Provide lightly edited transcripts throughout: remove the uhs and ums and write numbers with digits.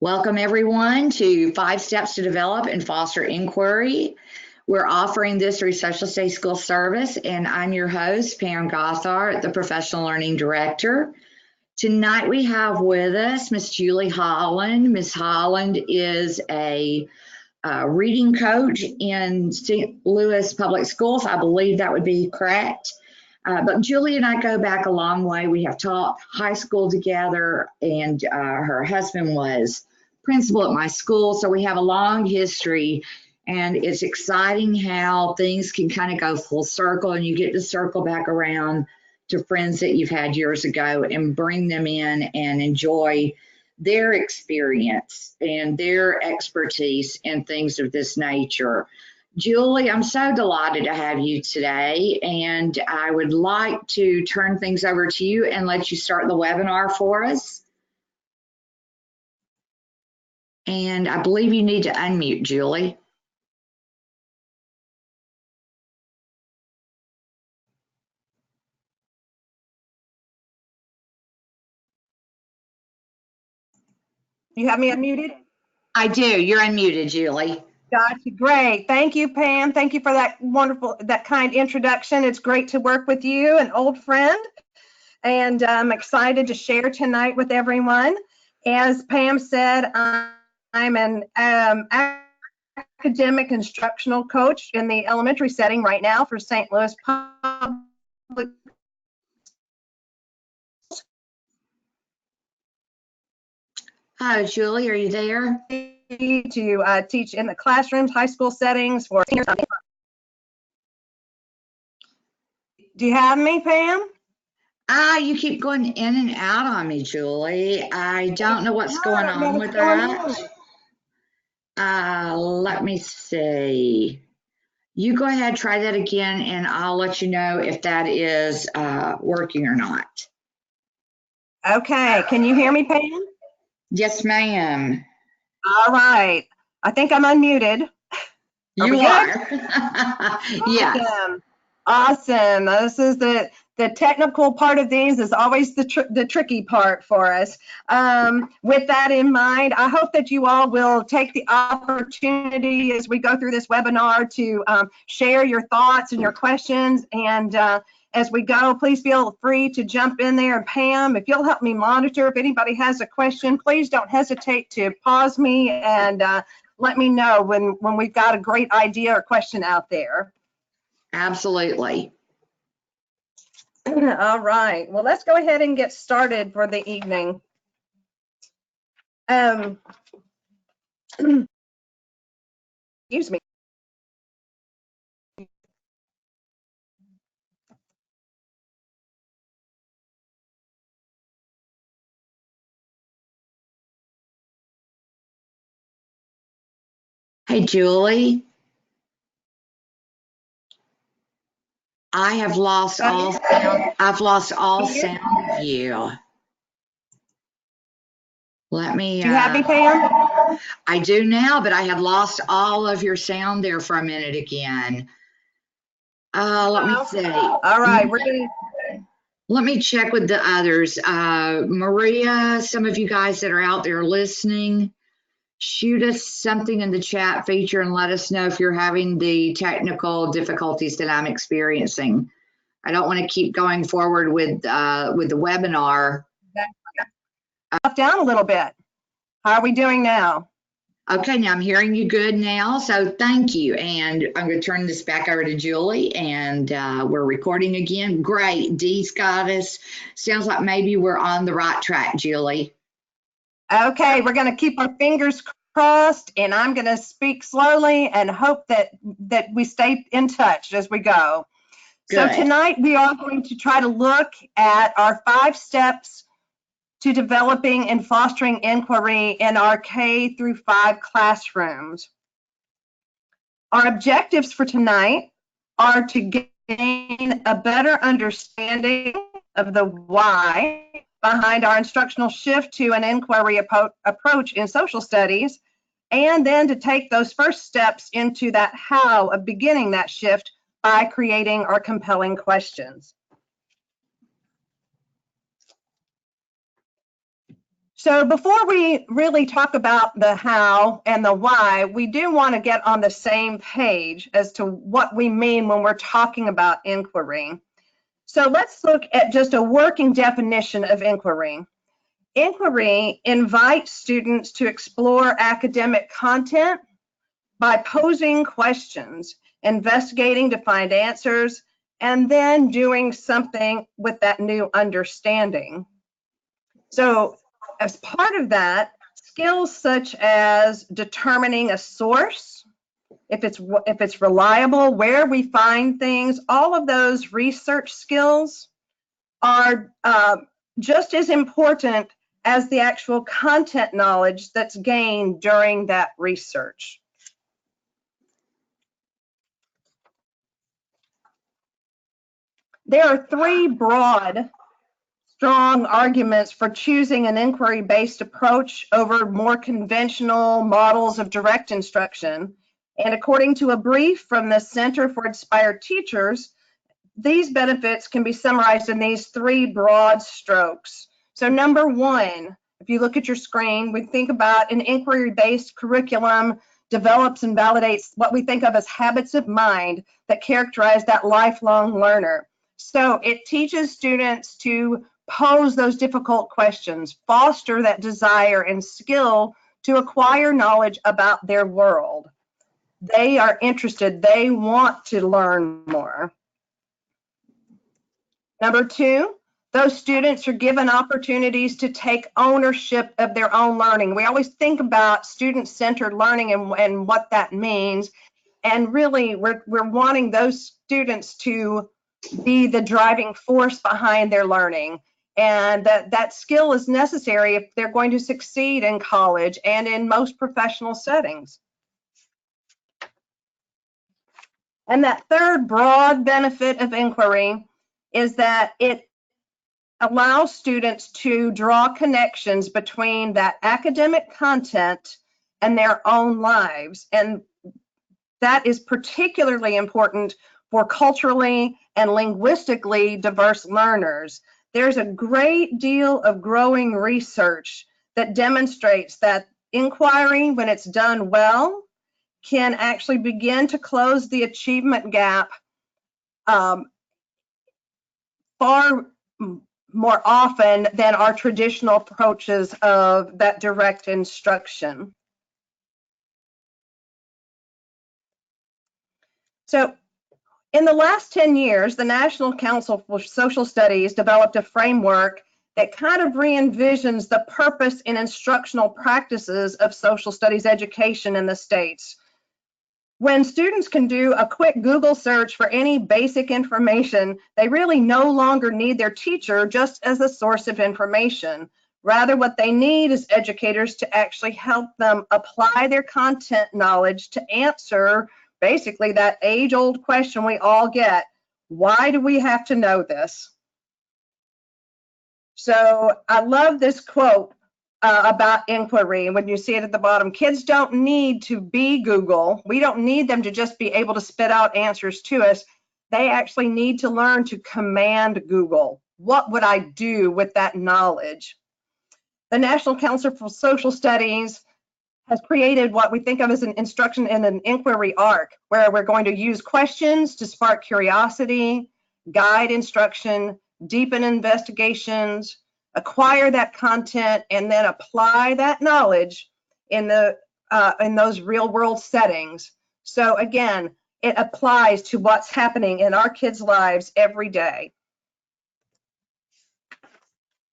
Welcome everyone to 5 Steps to Develop and Foster Inquiry. We're offering this through Social Studies School Service, and I'm your host, Pam Gothard, the Professional Learning Director. Tonight we have with us Miss Julie Holland. Miss Holland is a reading coach in St. Louis Public Schools. I believe that would be correct. But Julie and I go back a long way. We have taught high school together, and her husband was principal at my school, so we have a long history, and it's exciting how things can kind of go full circle and you get to circle back around to friends that you've had years ago and bring them in and enjoy their experience and their expertise and things of this nature. Julie, I'm so delighted to have you today, and I would like to turn things over to you and let you start the webinar for us. And I believe you need to unmute, Julie. You have me unmuted? I do. You're unmuted, Julie. Gotcha. Great. Thank you, Pam. Thank you for that wonderful, that kind introduction. It's great to work with you, an old friend. And I'm excited to share tonight with everyone. As Pam said, I'm an academic instructional coach in the elementary setting right now for St. Louis Public. Hi, Julie, are you there? To teach in the classrooms, high school settings for seniors. Do you have me, Pam? You keep going in and out on me, Julie. I don't know what's going on with that. Let me see. You go ahead, try that again, and I'll let you know if that is working or not. Okay, can you hear me, Pam? Yes, ma'am. All right. I think I'm unmuted. You are. Yes. Awesome. This is the technical part of these is always the tricky part for us. With that in mind, I hope that you all will take the opportunity as we go through this webinar to share your thoughts and your questions. And as we go, please feel free to jump in there. And Pam, if you'll help me monitor, if anybody has a question, please don't hesitate to pause me and let me know when we've got a great idea or question out there. Absolutely. All right. Well, let's go ahead and get started for the evening. Excuse me. Hey, Julie. I have lost all sound. I've lost all sound of you. Let me. Do you have me, Pam? I do now, but I had lost all of your sound there for a minute again. Let me see. All right, let me check with the others. Maria, some of you guys that are out there listening, shoot us something in the chat feature and let us know if you're having the technical difficulties that I'm experiencing. I don't want to keep going forward with the webinar. Down a little bit. How are we doing now? Okay, now I'm hearing you good now, so thank you. And I'm going to turn this back over to Julie, and we're recording again. Great, Dee's got us. Sounds like maybe we're on the right track, Julie. Okay, we're going to keep our fingers crossed, and I'm going to speak slowly and hope that we stay in touch as we go. Good. So tonight we are going to try to look at our 5 steps to developing and fostering inquiry in our K through 5 classrooms. Our objectives for tonight are to gain a better understanding of the why behind our instructional shift to an inquiry approach in social studies, and then to take those first steps into that how of beginning that shift by creating our compelling questions. So before we really talk about the how and the why, we do want to get on the same page as to what we mean when we're talking about inquiry. So let's look at just a working definition of inquiry. Inquiry invites students to explore academic content by posing questions, investigating to find answers, and then doing something with that new understanding. So as part of that, skills such as determining a source, if it's reliable, where we find things, all of those research skills are just as important as the actual content knowledge that's gained during that research. There are three broad, strong arguments for choosing an inquiry-based approach over more conventional models of direct instruction. And according to a brief from the Center for Inspired Teachers, these benefits can be summarized in these three broad strokes. So number one, if you look at your screen, we think about an inquiry-based curriculum develops and validates what we think of as habits of mind that characterize that lifelong learner. So it teaches students to pose those difficult questions, foster that desire and skill to acquire knowledge about their world. They are interested, they want to learn more. Number two, those students are given opportunities to take ownership of their own learning. We always think about student-centered learning and what that means. And really, we're wanting those students to be the driving force behind their learning. And that skill is necessary if they're going to succeed in college and in most professional settings. And that third broad benefit of inquiry is that it allows students to draw connections between that academic content and their own lives. And that is particularly important for culturally and linguistically diverse learners. There's a great deal of growing research that demonstrates that inquiry, when it's done well, can actually begin to close the achievement gap far more often than our traditional approaches of that direct instruction. So in the last 10 years, the National Council for Social Studies developed a framework that kind of re-envisions the purpose and instructional practices of social studies education in the States. When students can do a quick Google search for any basic information, they really no longer need their teacher just as a source of information. Rather, what they need is educators to actually help them apply their content knowledge to answer basically that age-old question we all get: why do we have to know this? So I love this quote about inquiry. When you see it at the bottom, kids don't need to be Google. We don't need them to just be able to spit out answers to us. They actually need to learn to command Google. What would I do with that knowledge? The National Council for Social Studies has created what we think of as an instruction in an inquiry arc, where we're going to use questions to spark curiosity, guide instruction, deepen investigations, acquire that content, and then apply that knowledge in those real world settings. So again, it applies to what's happening in our kids' lives every day.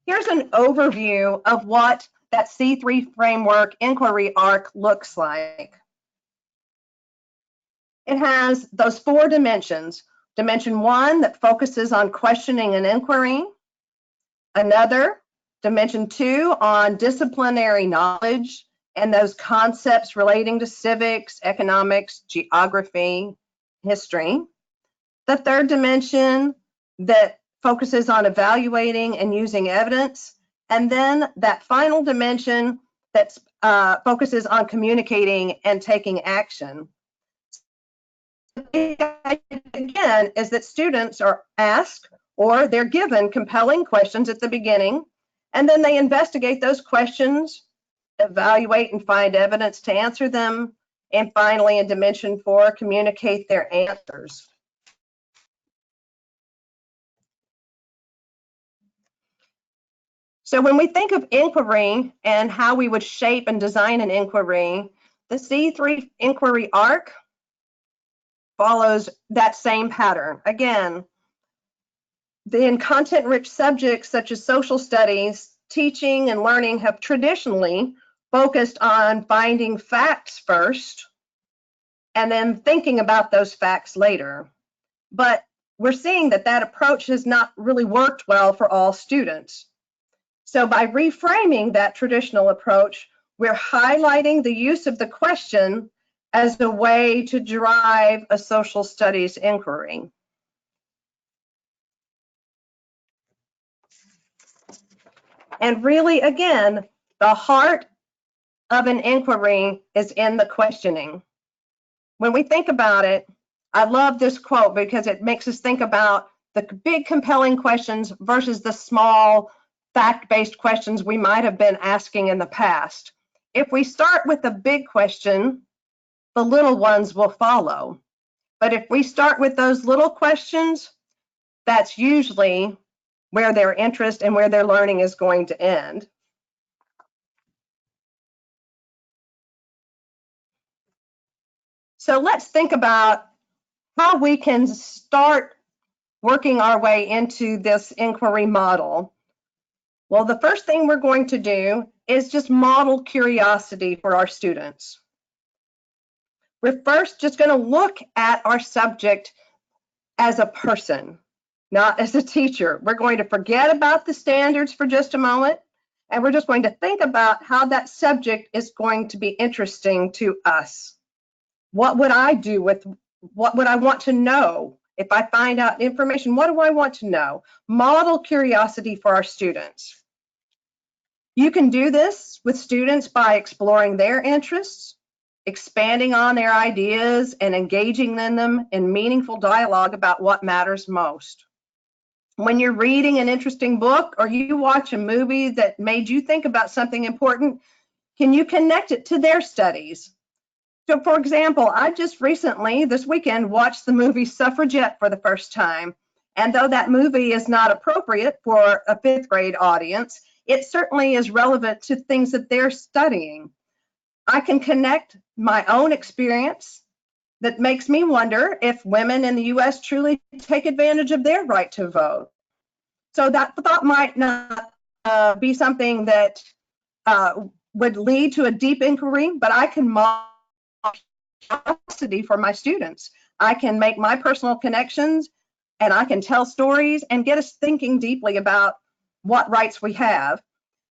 Here's an overview of what that C3 framework inquiry arc looks like. It has those 4 dimensions. Dimension 1 that focuses on questioning and inquiry. Another, dimension 2 on disciplinary knowledge and those concepts relating to civics, economics, geography, history. The third dimension that focuses on evaluating and using evidence. And then that final dimension that focuses on communicating and taking action. Again, is that students are asked or they're given compelling questions at the beginning, And then they investigate those questions, evaluate and find evidence to answer them, and finally, in Dimension 4, communicate their answers. So when we think of inquiry and how we would shape and design an inquiry, the C3 inquiry arc follows that same pattern. Again, in content-rich subjects such as social studies, teaching and learning have traditionally focused on finding facts first and then thinking about those facts later. But we're seeing that that approach has not really worked well for all students. So by reframing that traditional approach, we're highlighting the use of the question as a way to drive a social studies inquiry. And really, again, the heart of an inquiry is in the questioning. When we think about it, I love this quote because it makes us think about the big compelling questions versus the small fact-based questions we might have been asking in the past. If we start with the big question, the little ones will follow. But if we start with those little questions, that's usually where their interest and where their learning is going to end. So let's think about how we can start working our way into this inquiry model. Well, the first thing we're going to do is just model curiosity for our students. We're first just going to look at our subject as a person, not as a teacher. We're going to forget about the standards for just a moment, and we're just going to think about how that subject is going to be interesting to us. What would I do with, what would I want to know? If I find out information, what do I want to know? Model curiosity for our students. You can do this with students by exploring their interests, expanding on their ideas, and engaging in them in meaningful dialogue about what matters most. When you're reading an interesting book or you watch a movie that made you think about something important, can you connect it to their studies? So for example, I just recently, this weekend, watched the movie Suffragette for the first time. And though that movie is not appropriate for a 5th grade audience, it certainly is relevant to things that they're studying. I can connect my own experience that makes me wonder if women in the US truly take advantage of their right to vote. So that thought might not be something that would lead to a deep inquiry, but I can model curiosity for my students. I can make my personal connections and I can tell stories and get us thinking deeply about what rights we have.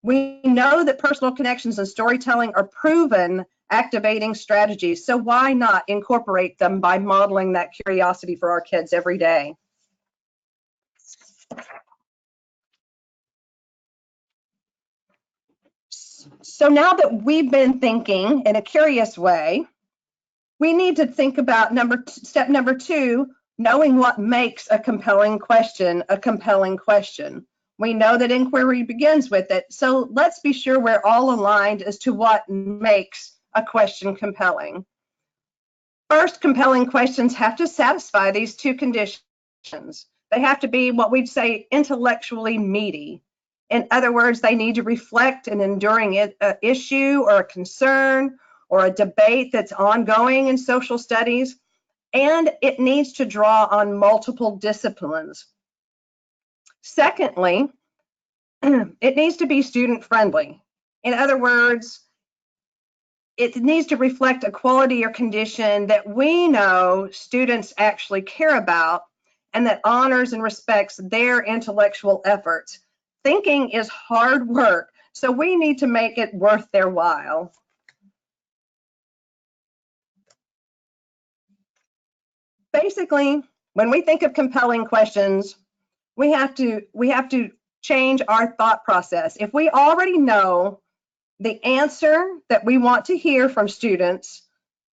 We know that personal connections and storytelling are proven activating strategies, so why not incorporate them by modeling that curiosity for our kids every day? So now that we've been thinking in a curious way, we need to think about step number 2, knowing what makes a compelling question a compelling question. We know that inquiry begins with it, so let's be sure we're all aligned as to what makes a question compelling. First, compelling questions have to satisfy these 2 conditions. They have to be what we'd say intellectually meaty. In other words, they need to reflect an enduring issue or a concern or a debate that's ongoing in social studies, and it needs to draw on multiple disciplines. Secondly, it needs to be student-friendly. In other words, it needs to reflect a quality or condition that we know students actually care about and that honors and respects their intellectual efforts. Thinking is hard work, so we need to make it worth their while. Basically, when we think of compelling questions, we have to change our thought process. If we already know the answer that we want to hear from students,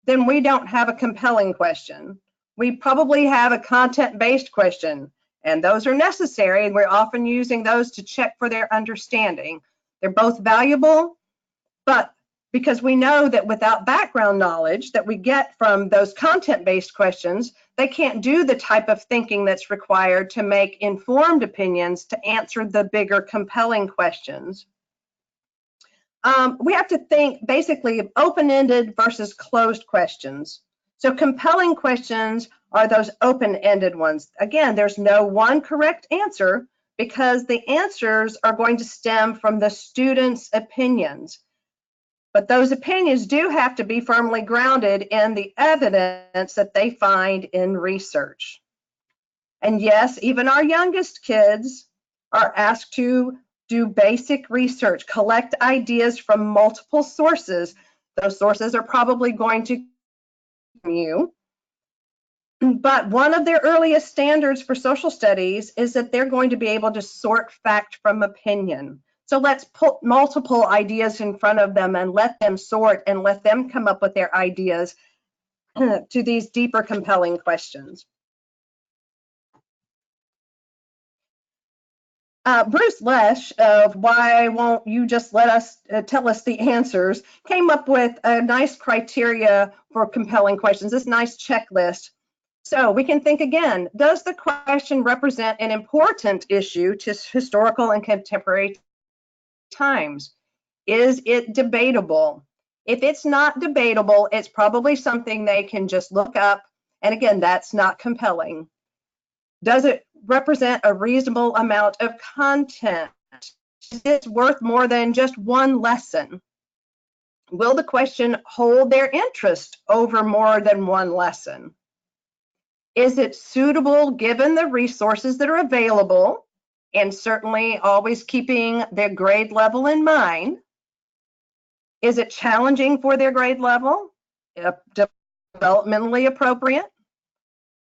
then we don't have a compelling question. We probably have a content-based question. and those are necessary, and we're often using those to check for their understanding. They're both valuable, but because we know that without background knowledge that we get from those content-based questions, they can't do the type of thinking that's required to make informed opinions to answer the bigger, compelling questions. We have to think basically of open-ended versus closed questions. So compelling questions are those open-ended ones. Again, there's no one correct answer because the answers are going to stem from the student's opinions. But those opinions do have to be firmly grounded in the evidence that they find in research. And yes, even our youngest kids are asked to do basic research, collect ideas from multiple sources. Those sources are probably going to you. But one of their earliest standards for social studies is that they're going to be able to sort fact from opinion. So let's put multiple ideas in front of them and let them sort and let them come up with their ideas to these deeper, compelling questions. Bruce Lesh of Why Won't You Just Let Us Tell Us the Answers came up with a nice criteria for compelling questions, this nice checklist. So we can think again, does the question represent an important issue to historical and contemporary times? Is it debatable? If it's not debatable, it's probably something they can just look up. And again, that's not compelling. Does it represent a reasonable amount of content? Is it worth more than just one lesson? Will the question hold their interest over more than one lesson? Is it suitable given the resources that are available, and certainly always keeping their grade level in mind? Is it challenging for their grade level? Developmentally appropriate?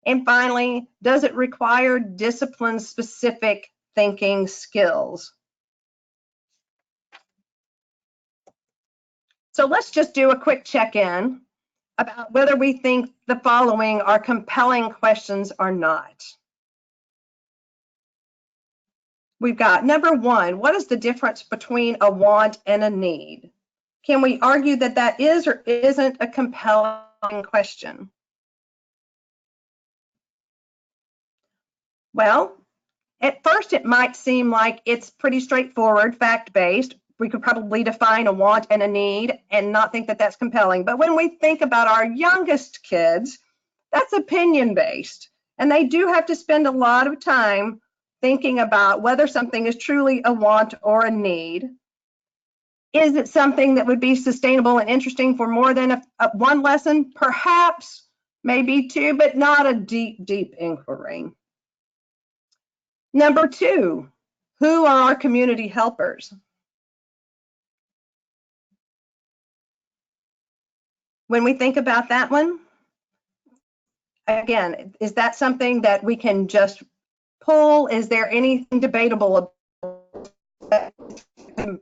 And finally, does it require discipline-specific thinking skills? So let's just do a quick check-in about whether we think the following are compelling questions or not. We've got number one, what is the difference between a want and a need? Can we argue that that is or isn't a compelling question? Well, at first it might seem like it's pretty straightforward, fact-based. We could probably define a want and a need and not think that that's compelling. But when we think about our youngest kids, that's opinion-based. And they do have to spend a lot of time thinking about whether something is truly a want or a need. Is it something that would be sustainable and interesting for more than one lesson? Perhaps, maybe two, but not a deep, deep inquiry. Number two, who are our community helpers? When we think about that one, again, is that something that we can just pull? Is there anything debatable about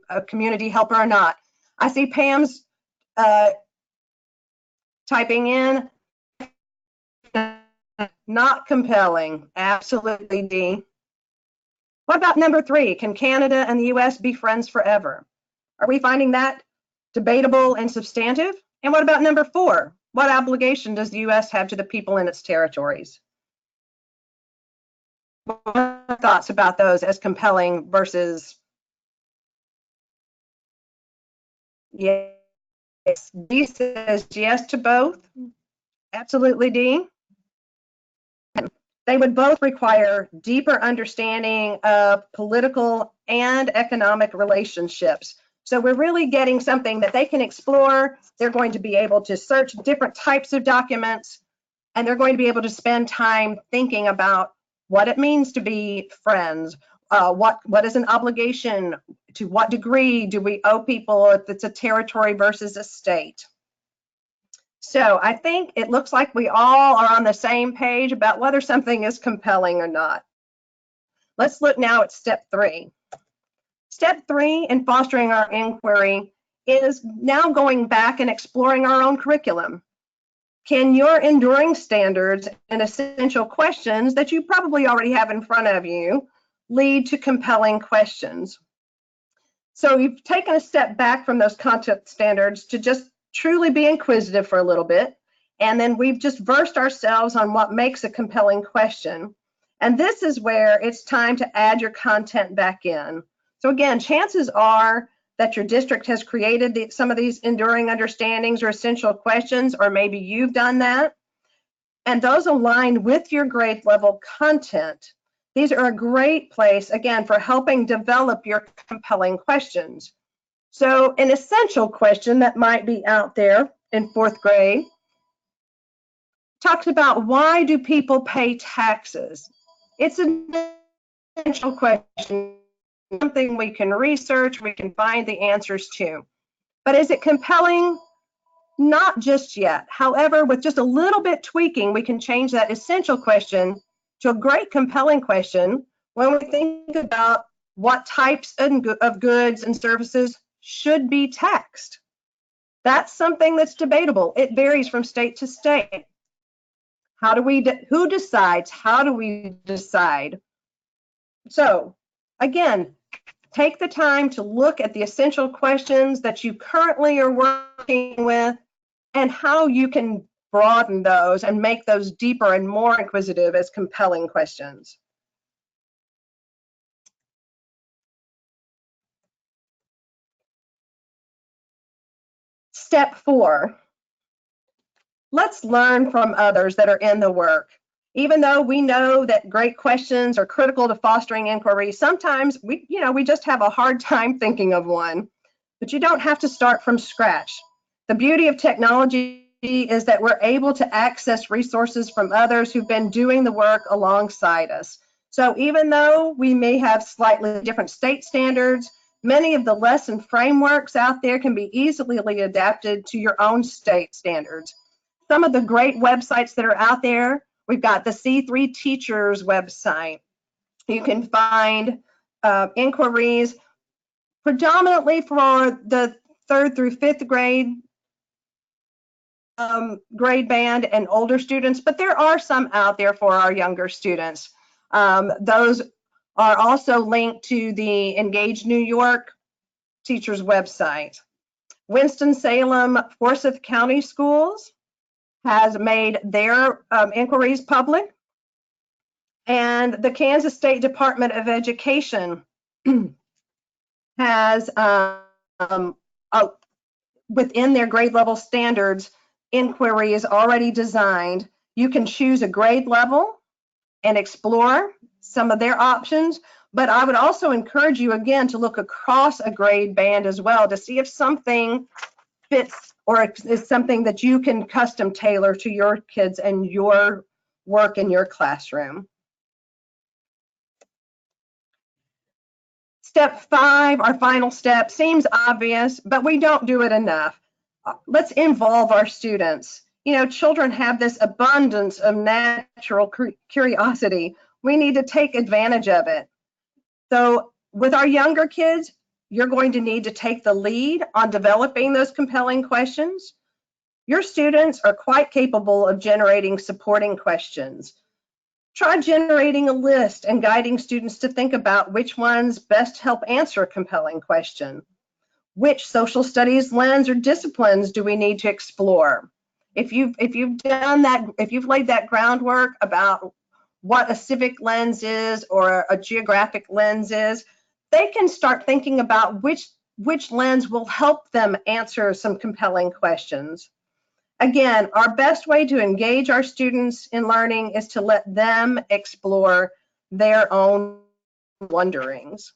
a community helper or not? I see Pam's typing in, not compelling, absolutely D. What about number three? Can Canada and the US be friends forever? Are we finding that debatable and substantive? And what about number four? What obligation does the US have to the people in its territories? What are your thoughts about those as compelling versus yes? D says yes to both. Absolutely D. They would both require deeper understanding of political and economic relationships. So we're really getting something that they can explore. They're going to be able to search different types of documents, and they're going to be able to spend time thinking about what it means to be friends. What is an obligation? To what degree do we owe people if it's a territory versus a state? So I think it looks like we all are on the same page about whether something is compelling or not. Let's look now at step three. Step three in fostering our inquiry is now going back and exploring our own curriculum. Can your enduring standards and essential questions that you probably already have in front of you lead to compelling questions? So you've taken a step back from those content standards to just truly be inquisitive for a little bit. And then we've just versed ourselves on what makes a compelling question. And this is where it's time to add your content back in. So again, chances are that your district has created some of these enduring understandings or essential questions, or maybe you've done that. And those align with your grade level content. These are a great place, again, for helping develop your compelling questions. So an essential question that might be out there in 4th grade talks about, why do people pay taxes? It's an essential question, something we can research, we can find the answers to. But is it compelling? Not just yet. However, with just a little bit tweaking, we can change that essential question to a great compelling question when we think about what types of goods and services should be taxed. That's something that's debatable. It varies from state to state. Who decides? How do we decide? So again, take the time to look at the essential questions that you currently are working with and how you can broaden those and make those deeper and more inquisitive as compelling questions. Step 4, let's learn from others that are in the work. Even though we know that great questions are critical to fostering inquiry, sometimes we just have a hard time thinking of one, but you don't have to start from scratch. The beauty of technology is that we're able to access resources from others who've been doing the work alongside us. So even though we may have slightly different state standards, many of the lesson frameworks out there can be easily adapted to your own state standards. Some of the great websites that are out there, we've got the C3 Teachers website. You can find inquiries predominantly for the 3rd through 5th grade grade band and older students, but there are some out there for our younger students. Those are also linked to the Engage New York teachers website. Winston-Salem Forsyth County Schools has made their inquiries public, and the Kansas State Department of Education has within their grade level standards, inquiry is already designed. You can choose a grade level and explore some of their options, but I would also encourage you again to look across a grade band as well to see if something fits or is something that you can custom tailor to your kids and your work in your classroom. Step 5, our final step, seems obvious, but we don't do it enough. Let's involve our students. Children have this abundance of natural curiosity. We need to take advantage of it. So with our younger kids, you're going to need to take the lead on developing those compelling questions. Your students are quite capable of generating supporting questions. Try generating a list and guiding students to think about which ones best help answer a compelling question. Which social studies lens or disciplines do we need to explore? If you've done that, if you've laid that groundwork about what a civic lens is or a geographic lens is, they can start thinking about which lens will help them answer some compelling questions. Again, our best way to engage our students in learning is to let them explore their own wonderings.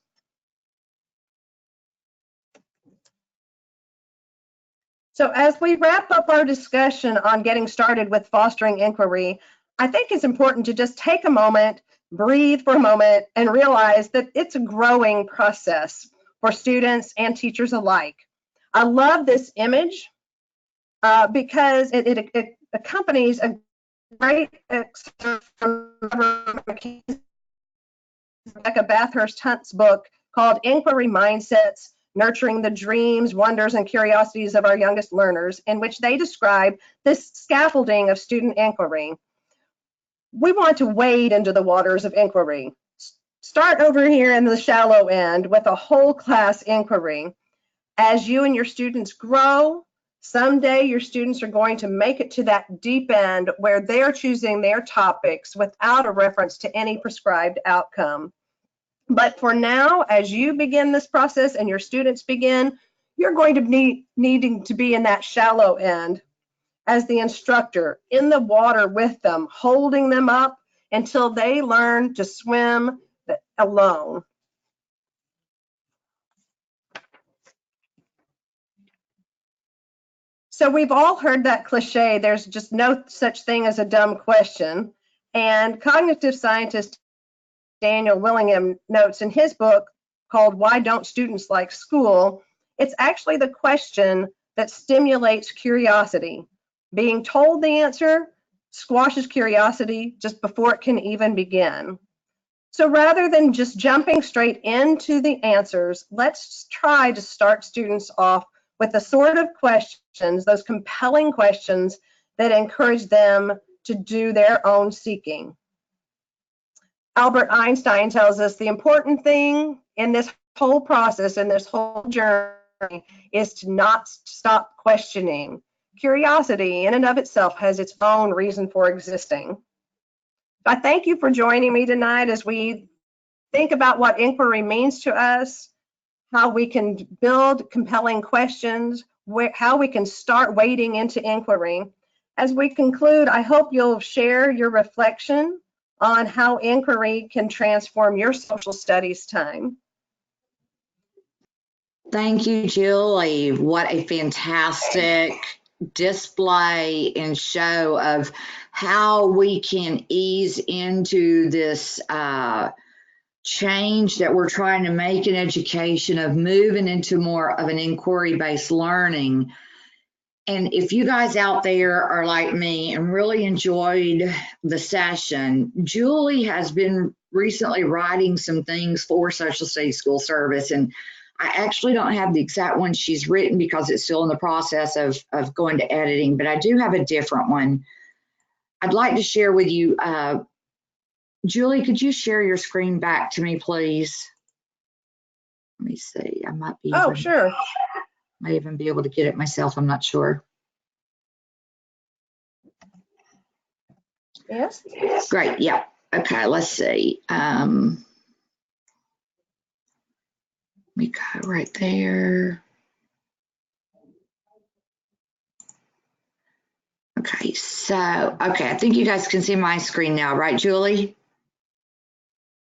So as we wrap up our discussion on getting started with fostering inquiry, I think it's important to just take a moment, breathe for a moment, and realize that it's a growing process for students and teachers alike. I love this image because it accompanies a great excerpt from Rebecca Bathurst Hunt's book called Inquiry Mindsets, Nurturing the Dreams, Wonders, and Curiosities of Our Youngest Learners, in which they describe this scaffolding of student inquiry. We want to wade into the waters of inquiry. Start over here in the shallow end with a whole class inquiry. As you and your students grow, someday your students are going to make it to that deep end where they're choosing their topics without a reference to any prescribed outcome. But for now, as you begin this process and your students begin, you're going to be needing to be in that shallow end as the instructor, in the water with them, holding them up until they learn to swim alone. So we've all heard that cliche, there's just no such thing as a dumb question. And cognitive scientist Daniel Willingham notes in his book called Why Don't Students Like School? It's actually the question that stimulates curiosity. Being told the answer squashes curiosity just before it can even begin. So rather than just jumping straight into the answers, let's try to start students off with the sort of questions, those compelling questions that encourage them to do their own seeking. Albert Einstein tells us the important thing in this whole process, in this whole journey, is to not stop questioning. Curiosity in and of itself has its own reason for existing. I thank you for joining me tonight as we think about what inquiry means to us, how we can build compelling questions, how we can start wading into inquiry. As we conclude, I hope you'll share your reflection on how inquiry can transform your social studies time. Thank you, Julie. What a fantastic display and show of how we can ease into this change that we're trying to make in education, of moving into more of an inquiry-based learning. And if you guys out there are like me and really enjoyed the session, Julie has been recently writing some things for Social Studies School Service, and I actually don't have the exact one she's written because it's still in the process of going to editing, but I do have a different one I'd like to share with you. Julie, could you share your screen back to me, please? Let me see. I might be. Oh, sure. Might even be able to get it myself. I'm not sure. Yes. Great. Yeah. Okay. Let's see. Let me go right there. Okay. So, okay. I think you guys can see my screen now, right, Julie?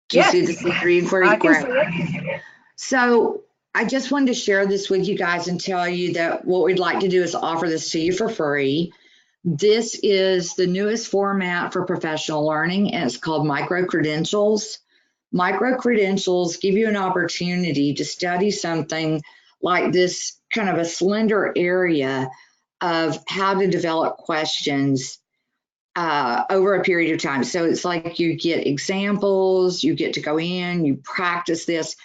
Do you see the screen for you? Great. So I just wanted to share this with you guys and tell you that what we'd like to do is offer this to you for free. This is the newest format for professional learning, and it's called micro-credentials. Micro-credentials give you an opportunity to study something like this, kind of a slender area of how to develop questions over a period of time. So it's like you get examples, you get to go in, you practice this,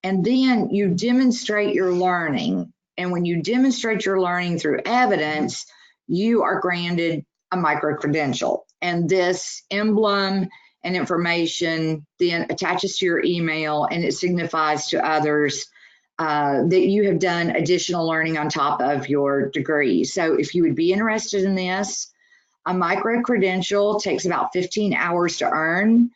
and then you demonstrate your learning. And when you demonstrate your learning through evidence, you are granted a micro-credential. And this emblem and information then attaches to your email, and it signifies to others that you have done additional learning on top of your degree. So if you would be interested in this, a micro-credential takes about 15 hours to earn,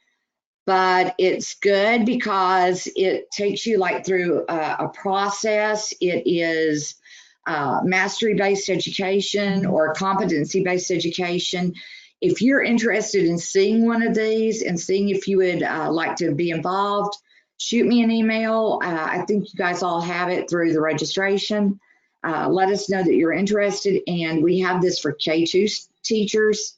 but it's good because it takes you like through a process. It is mastery-based education or competency-based education. If you're interested in seeing one of these and seeing if you would like to be involved, shoot me an email. I think you guys all have it through the registration. Let us know that you're interested, and we have this for K2 teachers,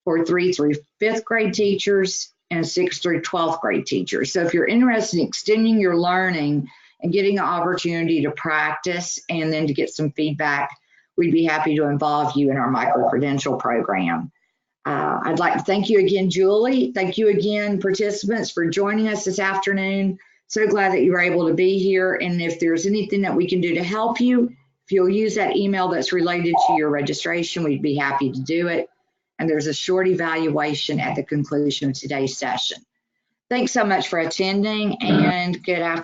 for 3 through 5th grade teachers, and 6th through 12th grade teachers. So if you're interested in extending your learning and getting an opportunity to practice and then to get some feedback, we'd be happy to involve you in our micro-credential program. I'd like to thank you again, Julie. Thank you again, participants, for joining us this afternoon. So glad that you were able to be here. And if there's anything that we can do to help you, if you'll use that email that's related to your registration, we'd be happy to do it. And there's a short evaluation at the conclusion of today's session. Thanks so much for attending, and good afternoon.